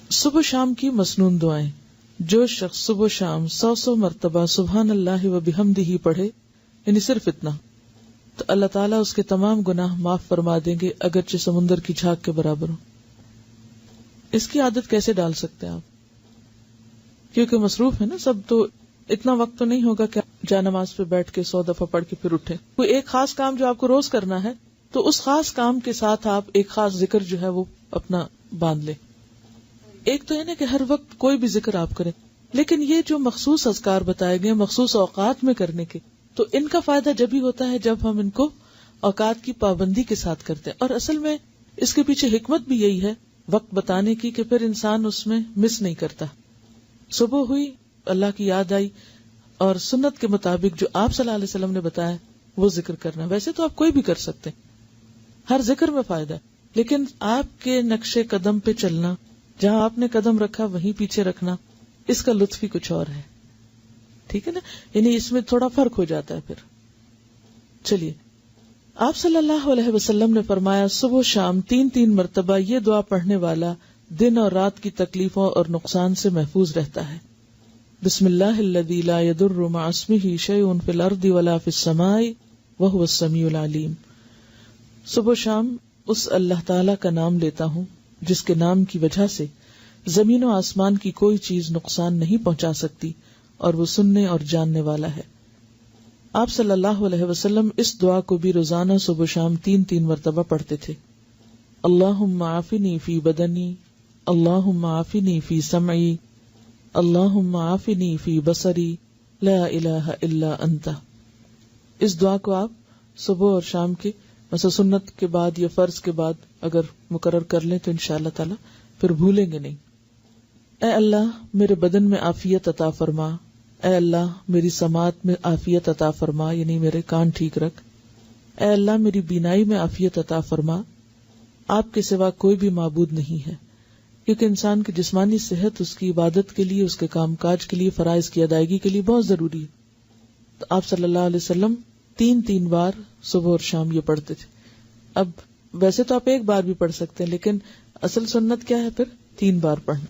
صبح شام کی مسنون دعائیں. جو شخص صبح شام 100 مرتبہ سبحان اللہ و بحمدہ پڑھے، یعنی صرف اتنا، تو اللہ تعالیٰ اس کے تمام گناہ معاف فرما دیں گے، اگرچہ سمندر کی جھاگ کے برابر ہو. اس کی عادت کیسے ڈال سکتے ہیں آپ؟ کیونکہ مصروف ہے نا سب، تو اتنا وقت تو نہیں ہوگا کہ جا نماز پہ بیٹھ کے 100 دفعہ پڑھ کے پھر اٹھے. کوئی ایک خاص کام جو آپ کو روز کرنا ہے، تو اس خاص کام کے ساتھ آپ ایک خاص ذکر جو ہے وہ اپنا باندھ لیں. ایک تو ہے نا کہ ہر وقت کوئی بھی ذکر آپ کریں، لیکن یہ جو مخصوص اذکار بتائے گئے مخصوص اوقات میں کرنے کے، تو ان کا فائدہ جب ہی ہوتا ہے جب ہم ان کو اوقات کی پابندی کے ساتھ کرتے ہیں. اور اصل میں اس کے پیچھے حکمت بھی یہی ہے وقت بتانے کی، کہ پھر انسان اس میں مس نہیں کرتا. صبح ہوئی، اللہ کی یاد آئی، اور سنت کے مطابق جو آپ صلی اللہ علیہ وسلم نے بتایا وہ ذکر کرنا. ویسے تو آپ کوئی بھی کر سکتے ہیں، ہر ذکر میں فائدہ ہے، لیکن آپ کے نقش قدم پہ چلنا، جہاں آپ نے قدم رکھا وہیں پیچھے رکھنا، اس کا لطف ہی کچھ اور ہے. ٹھیک ہے نا، یعنی اس میں تھوڑا فرق ہو جاتا ہے. پھر چلیے، آپ صلی اللہ علیہ وسلم نے فرمایا صبح شام 3 مرتبہ یہ دعا پڑھنے والا دن اور رات کی تکلیفوں اور نقصان سے محفوظ رہتا ہے. بسم اللہ الذی لا یضر مع اسمہ شیء فی الارض ولا فی السماء وہو السمیع العلیم. صبح شام اس اللہ تعالی کا نام لیتا ہوں جس کے نام کی وجہ سے زمین و آسمان کی کوئی چیز نقصان نہیں پہنچا سکتی، اور وہ سننے اور جاننے والا ہے. آپ صلی اللہ علیہ وسلم اس دعا کو بھی روزانہ صبح شام 3 مرتبہ پڑھتے تھے. اللہم عافنی فی بدنی، اللہم عافنی فی سمعی، اللہم عافنی فی بصری، لا الہ الا انت. اس دعا کو آپ صبح اور شام کے مثلا سنت کے بعد یا فرض کے بعد اگر مقرر کر لیں تو انشاءاللہ تعالی پھر بھولیں گے نہیں. اے اللہ میرے بدن میں عافیت عطا فرما، اے اللہ میری سماعت میں عافیت عطا فرما، یعنی میرے کان ٹھیک رکھ. اے اللہ میری بینائی میں عافیت عطا فرما. آپ کے سوا کوئی بھی معبود نہیں ہے، کیونکہ انسان کی جسمانی صحت اس کی عبادت کے لیے، اس کے کام کاج کے لیے، فرائض کی ادائیگی کے لیے بہت ضروری ہے. تو آپ صلی اللہ علیہ وسلم 3 بار صبح اور شام یہ پڑھتے تھے. اب ویسے تو آپ ایک بار بھی پڑھ سکتے ہیں، لیکن اصل سنت کیا ہے؟ پھر 3 بار پڑھنا.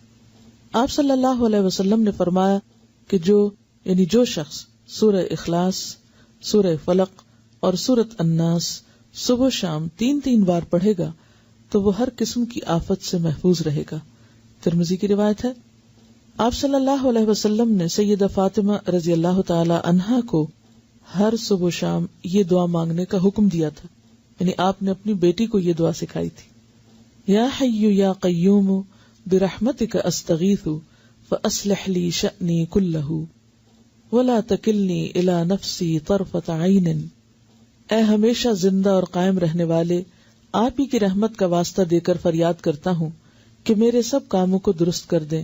آپ صلی اللہ علیہ وسلم نے فرمایا کہ جو شخص سورہ اخلاص، سورہ فلق اور سورۃ الناس صبح شام 3 بار پڑھے گا تو وہ ہر قسم کی آفت سے محفوظ رہے گا. ترمذی کی روایت ہے. آپ صلی اللہ علیہ وسلم نے سیدہ فاطمہ رضی اللہ تعالی عنہا کو ہر صبح و شام یہ دعا مانگنے کا حکم دیا تھا، یعنی آپ نے اپنی بیٹی کو یہ دعا سکھائی تھی. یا حی یا قیوم برحمتک استغیث فاصلح لی شأنی کلہ ولا تکلنی الی نفسی طرفۃ عین. اے ہمیشہ زندہ اور قائم رہنے والے، آپ ہی کی رحمت کا واسطہ دے کر فریاد کرتا ہوں کہ میرے سب کاموں کو درست کر دیں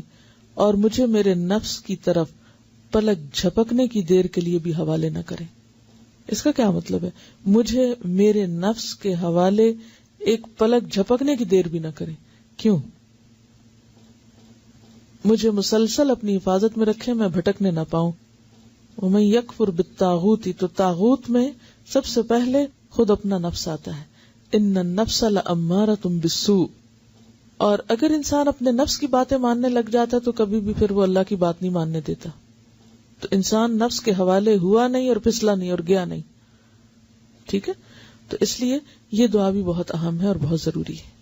اور مجھے میرے نفس کی طرف پلک جھپکنے کی دیر کے لیے بھی حوالے نہ کریں. اس کا کیا مطلب ہے؟ مجھے میرے نفس کے حوالے ایک پلک جھپکنے کی دیر بھی نہ کریں. کیوں؟ مجھے مسلسل اپنی حفاظت میں رکھیں، میں بھٹکنے نہ پاؤں. ومن یکفر بالطاغوت، تو طاغوت میں سب سے پہلے خود اپنا نفس آتا ہے. ان النفس لامارۃ بالسوء. اور اگر انسان اپنے نفس کی باتیں ماننے لگ جاتا تو کبھی بھی پھر وہ اللہ کی بات نہیں ماننے دیتا. تو انسان نفس کے حوالے ہوا نہیں اور پھسلا نہیں اور گیا نہیں. ٹھیک ہے، تو اس لیے یہ دعا بھی بہت اہم ہے اور بہت ضروری ہے.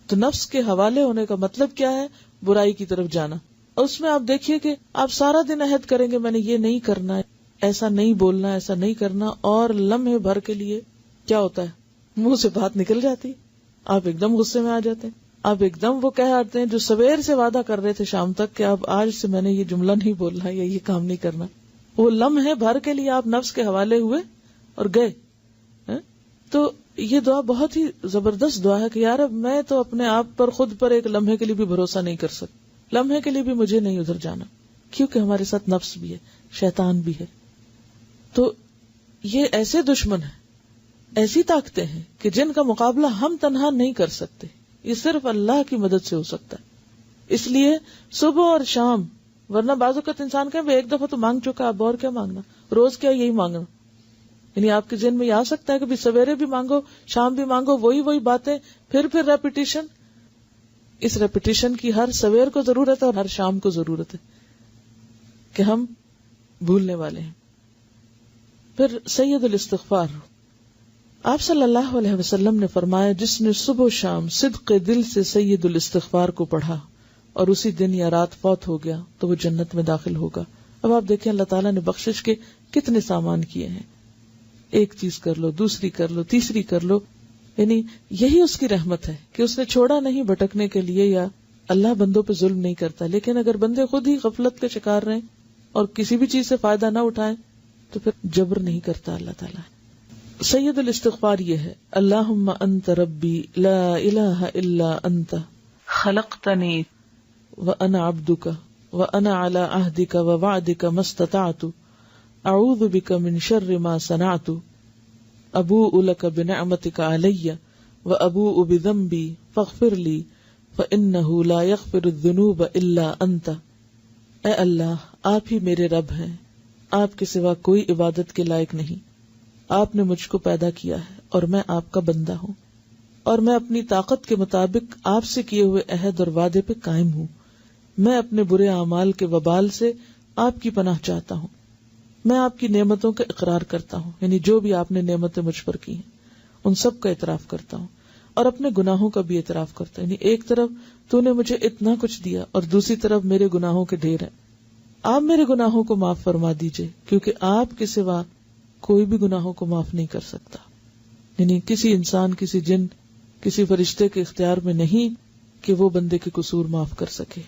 تو نفس کے حوالے ہونے کا مطلب کیا ہے؟ برائی کی طرف جانا. اور اس میں آپ دیکھیے کہ آپ سارا دن عہد کریں گے میں نے یہ نہیں کرنا، ایسا نہیں بولنا، ایسا نہیں کرنا، اور لمحے بھر کے لیے کیا ہوتا ہے؟ منہ سے بات نکل جاتی، آپ ایک دم غصے میں آ جاتے ہیں، آپ ایک دم وہ کہہ آتے ہیں جو سویر سے وعدہ کر رہے تھے شام تک کہ اب آج سے میں نے یہ جملہ نہیں بولنا یا یہ کام نہیں کرنا. وہ لمحے بھر کے لیے آپ نفس کے حوالے ہوئے اور گئے. تو یہ دعا بہت ہی زبردست دعا ہے کہ یار اب میں تو اپنے آپ پر، خود پر ایک لمحے کے لیے بھی بھروسہ نہیں کر سکتا، لمحے کے لیے بھی مجھے نہیں ادھر جانا، کیونکہ ہمارے ساتھ نفس بھی ہے، شیطان بھی ہے. تو یہ ایسے دشمن ہیں، ایسی طاقتیں ہیں کہ جن کا مقابلہ ہم تنہا نہیں کر سکتے، یہ صرف اللہ کی مدد سے ہو سکتا ہے. اس لیے صبح اور شام، ورنہ بعض اوقات انسان کہیں ایک دفعہ تو مانگ چکا، اب اور کیا مانگنا، روز کیا یہی مانگنا. یعنی آپ کے ذہن میں یہ آ سکتا ہے کہ سویرے بھی مانگو، شام بھی مانگو، وہی باتیں، پھر ریپیٹیشن. اس ریپیٹیشن کی ہر سویر کو ضرورت ہے اور ہر شام کو ضرورت ہے کہ ہم بھولنے والے ہیں. پھر سید الاستغفار. آپ صلی اللہ علیہ وسلم نے فرمایا جس نے صبح و شام صدق دل سے سید الاستغفار کو پڑھا اور اسی دن یا رات فوت ہو گیا تو وہ جنت میں داخل ہوگا. اب آپ دیکھیں اللہ تعالیٰ نے بخشش کے کتنے سامان کیے ہیں. ایک چیز کر لو، دوسری کر لو، تیسری کر لو. یعنی یہی اس کی رحمت ہے کہ اس نے چھوڑا نہیں بھٹکنے کے لیے، یا اللہ بندوں پہ ظلم نہیں کرتا. لیکن اگر بندے خود ہی غفلت کے شکار رہیں اور کسی بھی چیز سے فائدہ نہ اٹھائیں تو پھر جبر نہیں کرتا اللہ تعالیٰ. سید الاستغفار یہ ہے: اللہم انت ربی لا الہ الا انت خلقتنی وانا عبدک وانا علی عہدک ووعدک ما استطعت اعوذ بک من شر ما صنعت ابوء لک بنعمتک علی وابوء بذنبی فاغفر لی فانہ لا یغفر الذنوب الا انت. اے اللہ، آپ ہی میرے رب ہیں، آپ کے سوا کوئی عبادت کے لائق نہیں. آپ نے مجھ کو پیدا کیا ہے اور میں آپ کا بندہ ہوں، اور میں اپنی طاقت کے مطابق آپ سے کیے ہوئے عہد اور وعدے پہ قائم ہوں. میں اپنے برے اعمال کے وبال سے آپ کی پناہ چاہتا ہوں. میں آپ کی نعمتوں کا اقرار کرتا ہوں، یعنی جو بھی آپ نے نعمتیں مجھ پر کی ہیں ان سب کا اعتراف کرتا ہوں، اور اپنے گناہوں کا بھی اعتراف کرتا ہوں. یعنی ایک طرف تو نے مجھے اتنا کچھ دیا اور دوسری طرف میرے گناہوں کے ڈھیر ہیں. آپ میرے گناہوں کو معاف فرما دیجئے، کیونکہ آپ کے سوا کوئی بھی گناہوں کو معاف نہیں کر سکتا. یعنی کسی انسان، کسی جن، کسی فرشتے کے اختیار میں نہیں کہ وہ بندے کے قصور معاف کر سکے.